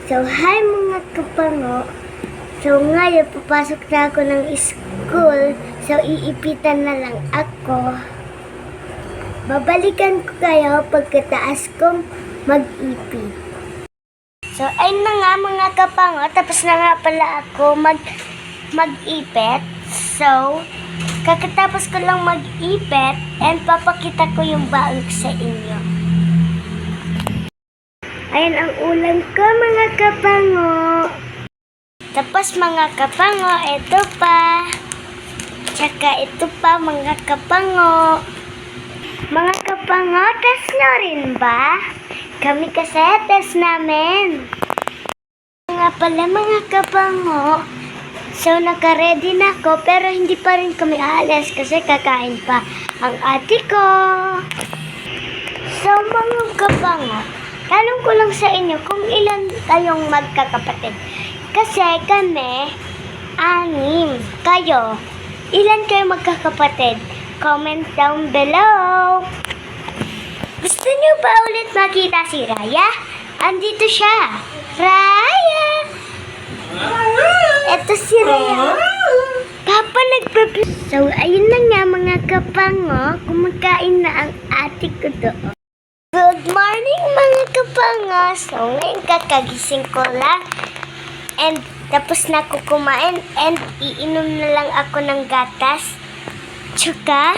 So, hi mga kapango. So, ngayon, papasok na ako ng school. So, iipitan na lang ako. Babalikan ko kayo pagkataas kong mag-ipit. So, ayun na nga mga kapango. Tapos na nga pala ako mag-ipit. So, kakatapos ko lang mag-ipit and papakita ko yung baon ko sa inyo. Ayan ang ulam ko mga kapango. Tapos mga kapango, ito pa. Tsaka ito pa mga kapango. Mga kapango, test nyo rin ba? Kami kasi test namin. Nga pala mga kapango. So naka-ready na ako pero hindi pa rin kami aalis kasi kakain pa ang ate ko. So mga kapango, tanong ko lang sa inyo kung ilan kayong magkakapatid. Kasi kami, 6. Kayo, ilan kayo magkakapatid? Comment down below. Gusto niyo ba ulit makita si Raya? Andito siya. Raya! Ito si Raya. Papa nagpa-vlog. So, ayun na nga mga kapango. Kumakain na ang ate ko doon. Good morning mga kapango. So, ngayon kakagising ko lang. And tapos na ako kumain. And iinom na lang ako ng gatas. Tsaka,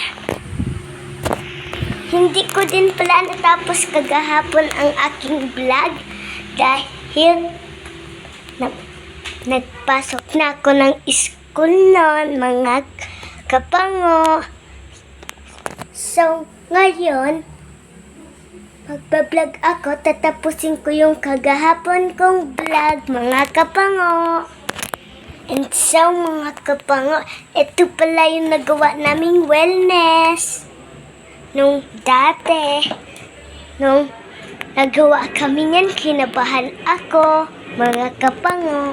hindi ko din pala natapos kagahapon ang aking vlog. Dahil nagpasok na ako ng school noon, mga kapango. So, ngayon, magbablog ako, tatapusin ko yung kagahapon kong vlog, mga kapango. And so, mga kapango, ito pala yung nagawa naming wellness. Nung dati, nung nagawa kami niyan, kinabahan ako, mga kapango.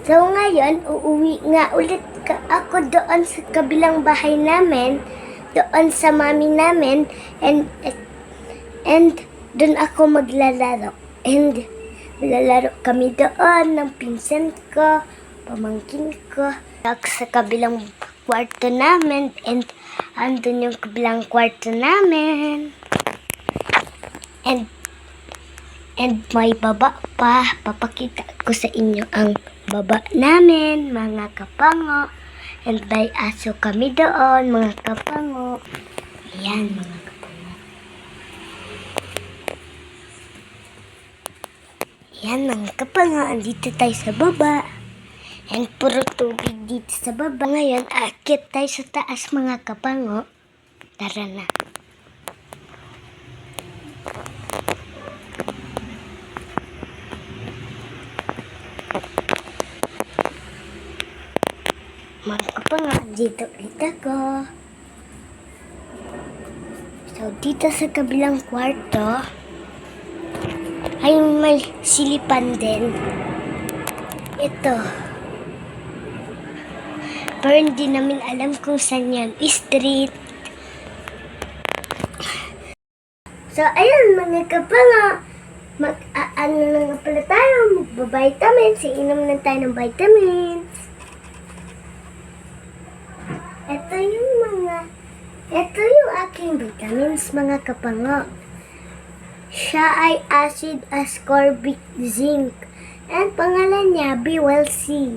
So, ngayon, uuwi nga ulit ako doon sa kabilang bahay namin, doon sa mami namin, and doon ako maglalaro. And lalaro kami doon ng pinsan ko, pamangkin ko. Sa kabilang kwarto namin, and andun yung kabilang kwarto namin. And may baba pa. Papakita ko sa inyo ang baba namin, mga kapango. And may aso kami doon, mga kapango. Ayan, mga kapango. Ayan, mga kapango. Andito tayo sa baba. And puro tubig dito sa baba. Ngayon, akit tayo sa taas, mga kapango. Tara na. Mga kapango, dito ulit ako. So, dito sa kabilang kwarto, ay may silipan din. Ito. Pero hindi namin alam kung saan yan street. So, ayun mga kapango. Ano na nga pala tayo? Magbabitamins. Iinom na tayo ng vitamins. Ito yung aking vitamins, mga kapango. Siya ay acid ascorbic zinc. And pangalan niya, B-Well-C.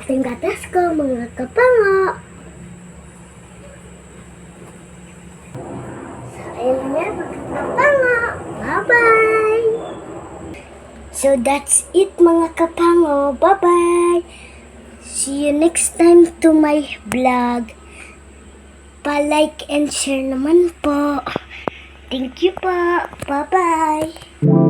Ang gatas ko, mga kapango. So, ayun nga, mga kapango. Bye-bye! So, that's it, mga kapango. Bye-bye! See you next time to my vlog. Pa-like and share naman po. Thank you po. Bye-bye!